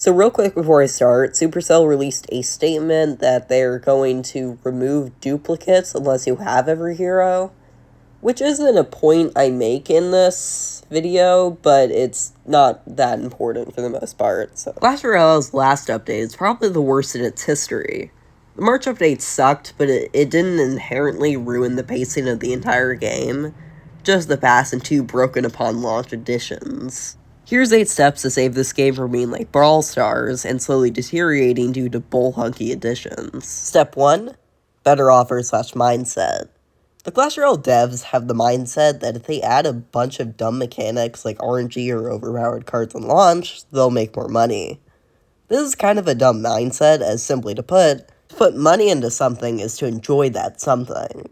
So real quick before I start, Supercell released a statement that they're going to remove duplicates unless you have every hero, which isn't a point I make in this video, but it's not that important for the most part. So Clash Royale's last update is probably the worst in its history. The March update sucked, but it didn't inherently ruin the pacing of the entire game, just the past and two broken upon launch editions. Here's 8 steps to save this game from being like Brawl Stars and slowly deteriorating due to bull-hunky additions. Step 1. Better offer/mindset. The Clash Royale devs have the mindset that if they add a bunch of dumb mechanics like RNG or overpowered cards on launch, they'll make more money. This is kind of a dumb mindset, as simply to put money into something is to enjoy that something.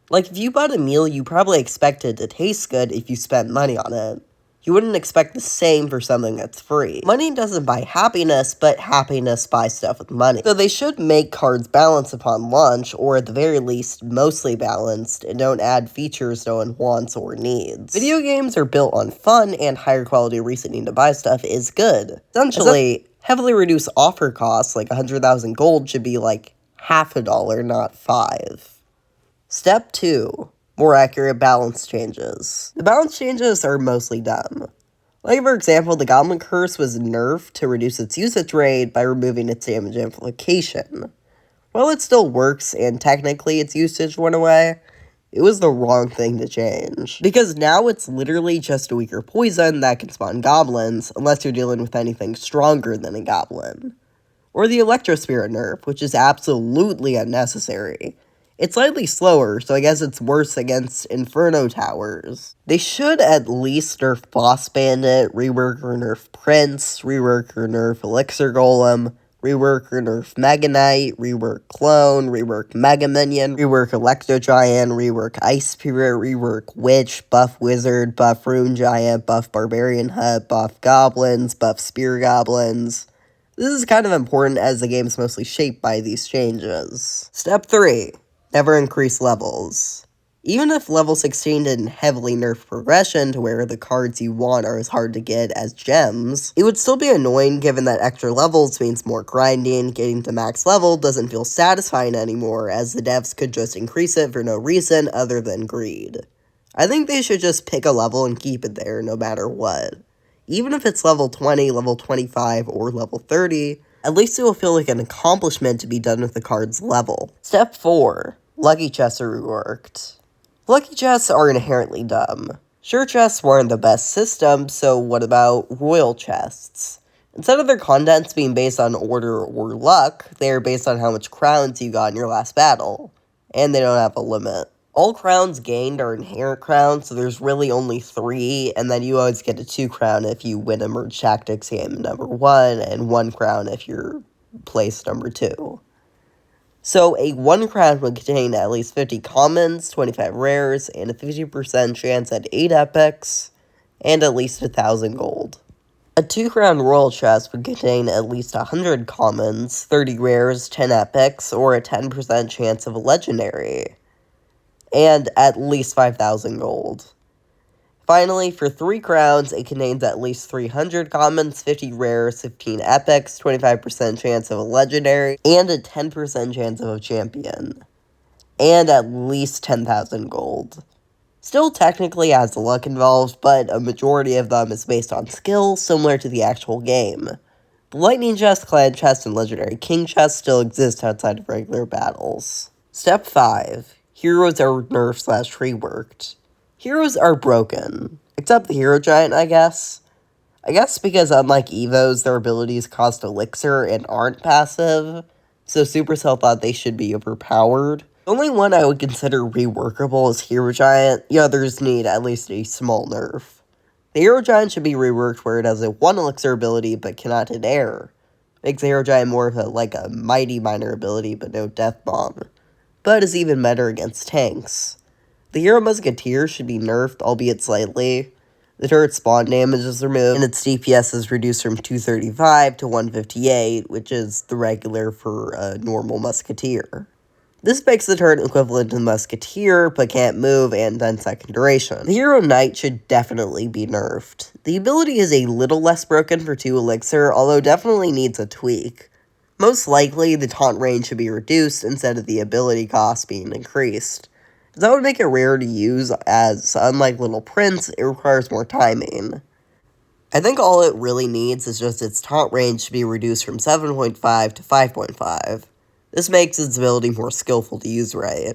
Like, if you bought a meal, you probably expect it to taste good if you spent money on it. You wouldn't expect the same for something that's free. Money doesn't buy happiness, but happiness buys stuff with money. So they should make cards balanced upon launch, or at the very least, mostly balanced, and don't add features no one wants or needs. Video games are built on fun, and higher quality reasoning to buy stuff is good. Essentially, heavily reduced offer costs, like 100,000 gold, should be like $50, not $5. Step 2. More accurate balance changes. The balance changes are mostly dumb. Like, for example, the Goblin Curse was nerfed to reduce its usage rate by removing its damage amplification. While it still works and technically its usage went away, it was the wrong thing to change. Because now it's literally just a weaker poison that can spawn goblins, unless you're dealing with anything stronger than a goblin. Or the Electro Spirit nerf, which is absolutely unnecessary. It's slightly slower, so I guess it's worse against Inferno Towers. They should at least nerf Boss Bandit, rework or nerf Prince, rework or nerf Elixir Golem, rework or nerf Mega Knight, rework Clone, rework Mega Minion, rework Electro Giant, rework Ice Spirit, rework Witch, buff Wizard, buff Rune Giant, buff Barbarian Hut, buff Goblins, buff Spear Goblins. This is kind of important as the game is mostly shaped by these changes. Step 3. Never increase levels. Even if level 16 didn't heavily nerf progression to where the cards you want are as hard to get as gems, it would still be annoying given that extra levels means more grinding. Getting to max level doesn't feel satisfying anymore, as the devs could just increase it for no reason other than greed. I think they should just pick a level and keep it there no matter what. Even if it's level 20, level 25, or level 30, at least it will feel like an accomplishment to be done with the card's level. Step 4. Lucky chests are reworked. Lucky chests are inherently dumb. Sure, chests weren't the best system, so what about royal chests? Instead of their contents being based on order or luck, they are based on how much crowns you got in your last battle, and they don't have a limit. All crowns gained are inherent crowns, so there's really only 3, and then you always get a 2 crown if you win a Merge Tactics game number 1, and 1 crown if you're placed number 2. So a 1 crown would contain at least 50 commons, 25 rares, and a 50% chance at 8 epics, and at least 1,000 gold. A 2 crown royal chest would contain at least 100 commons, 30 rares, 10 epics, or a 10% chance of a legendary, and at least 5,000 gold. Finally, for 3 crowns, it contains at least 300 commons, 50 rares, 15 epics, 25% chance of a legendary, and a 10% chance of a champion. And at least 10,000 gold. Still technically has luck involved, but a majority of them is based on skill, similar to the actual game. The Lightning Chest, Clan Chest, and Legendary King Chest still exist outside of regular battles. Step 5. Heroes are nerfed/reworked. Heroes are broken, except the Hero Giant, I guess. I guess because unlike Evos, their abilities cost Elixir and aren't passive, so Supercell thought they should be overpowered. The only one I would consider reworkable is Hero Giant. The others need at least a small nerf. The Hero Giant should be reworked where it has a 1 Elixir ability but cannot hit air. Makes the Hero Giant more of a Mighty Miner ability but no Death Bomb. But is even better against tanks. The Hero Musketeer should be nerfed, albeit slightly. The turret spawn damage is removed, and its DPS is reduced from 235 to 158, which is the regular for a normal Musketeer. This makes the turret equivalent to the Musketeer, but can't move, and 10-second duration. The Hero Knight should definitely be nerfed. The ability is a little less broken for 2 Elixir, although definitely needs a tweak. Most likely, the taunt range should be reduced instead of the ability cost being increased. That would make it rare to use, as unlike Little Prince, it requires more timing. I think all it really needs is just its taunt range to be reduced from 7.5 to 5.5. This makes its ability more skillful to use right.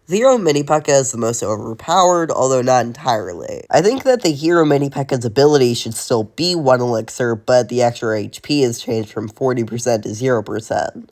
The Hero Mini P.E.K.K.A is the most overpowered, although not entirely. I think that the Hero Mini P.E.K.K.A's ability should still be 1 Elixir, but the extra HP is changed from 40% to 0%.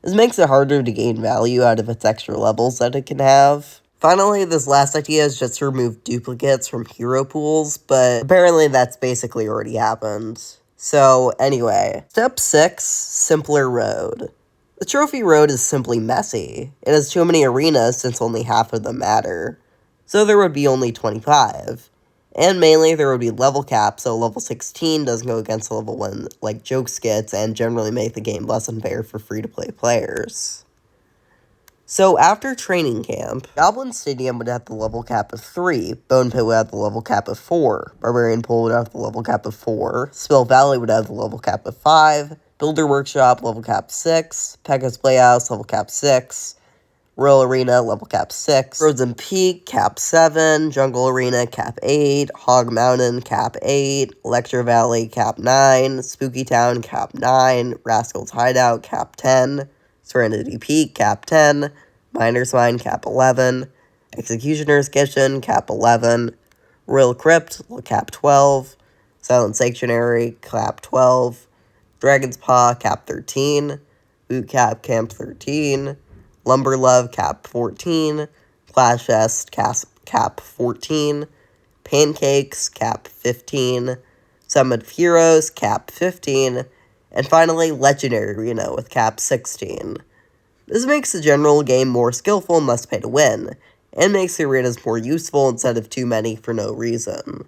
This makes it harder to gain value out of its extra levels that it can have. Finally, this last idea is just to remove duplicates from hero pools, but apparently that's basically already happened. So, anyway, step 6, Simpler Road. The trophy road is simply messy. It has too many arenas since only half of them matter. So there would be only 25. And mainly there would be level caps, so level 16 doesn't go against level 1 like joke skits and generally make the game less unfair for free-to-play players. So after training camp, Goblin Stadium would have the level cap of 3, Bone Pit would have the level cap of 4, Barbarian Pool would have the level cap of 4, Spill Valley would have the level cap of 5, Builder Workshop, level cap 6, Pekka's Playhouse, level cap 6, Royal Arena, level cap 6, Frozen Peak, cap 7, Jungle Arena, cap 8, Hog Mountain, cap 8, Lecture Valley, cap 9, Spooky Town, cap 9, Rascal's Hideout, cap 10, Serenity Peak, cap 10, Miner's Mine, cap 11, Executioner's Kitchen, cap 11, Royal Crypt, cap 12, Silent Sanctuary, cap 12, Dragon's Paw, cap 13, Boot Cap, cap 13, Lumber Love, cap 14, Flash Fest, cap 14, Pancakes, cap 15, Summit of Heroes, cap 15, and finally Legendary Arena with cap 16. This makes the general game more skillful and less pay to win, and makes the arenas more useful instead of too many for no reason.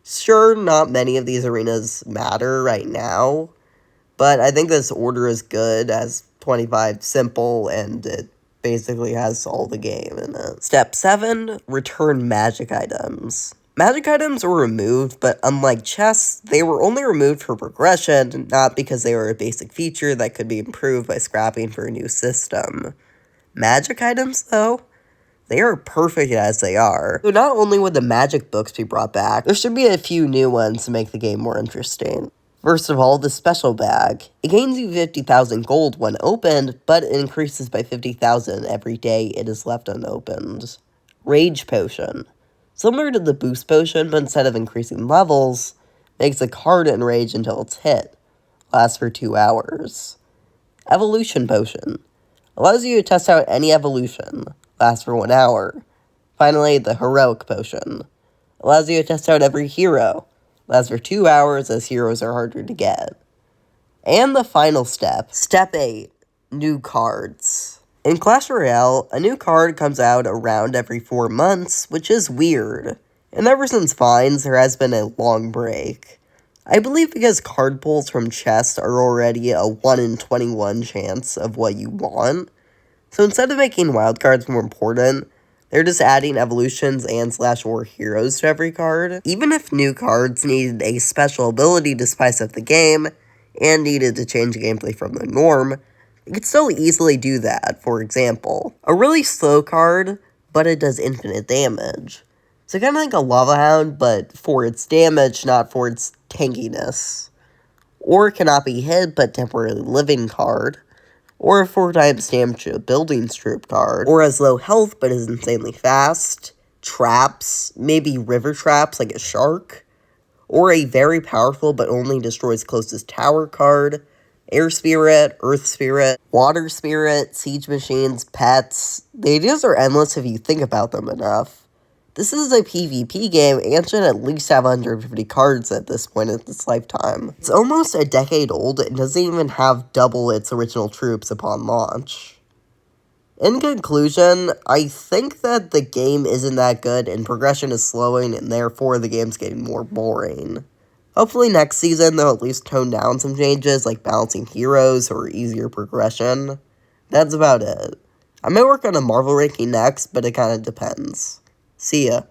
Sure, not many of these arenas matter right now, but I think this order is good, as 25 simple, and it basically has all the game in it. Step 7, return magic items. Magic items were removed, but unlike chests, they were only removed for progression, not because they were a basic feature that could be improved by scrapping for a new system. Magic items, though? They are perfect as they are. So not only would the magic books be brought back, there should be a few new ones to make the game more interesting. First of all, the special bag. It gains you 50,000 gold when opened, but it increases by 50,000 every day it is left unopened. Rage Potion. Similar to the boost potion, but instead of increasing levels, makes a card enrage until it's hit. Lasts for 2 hours. Evolution Potion. Allows you to test out any evolution. Lasts for 1 hour. Finally, the Heroic Potion. Allows you to test out every hero. Lasts for 2 hours as heroes are harder to get. And the final step. Step 8. New cards. In Clash Royale, a new card comes out around every 4 months, which is weird. And ever since Vines, there has been a long break. I believe because card pulls from chests are already a 1 in 21 chance of what you want. So instead of making wildcards more important, they're just adding evolutions and /or heroes to every card. Even if new cards needed a special ability to spice up the game, and needed to change gameplay from the norm, they could still easily do that. For example, a really slow card, but it does infinite damage. So kind of like a Lava Hound, but for its damage, not for its tankiness. Or it cannot be hit, but temporarily living card. Or a 4 times damage to a building strip card, or has low health but is insanely fast, traps, maybe river traps like a shark, or a very powerful but only destroys closest tower card, air spirit, earth spirit, water spirit, siege machines, pets. The ideas are endless if you think about them enough. This is a PvP game and should at least have 150 cards at this point in its lifetime. It's almost a decade old and doesn't even have double its original troops upon launch. In conclusion, I think that the game isn't that good and progression is slowing and therefore the game's getting more boring. Hopefully next season they'll at least tone down some changes like balancing heroes or easier progression. That's about it. I may work on a Marvel ranking next, but it kind of depends. See ya.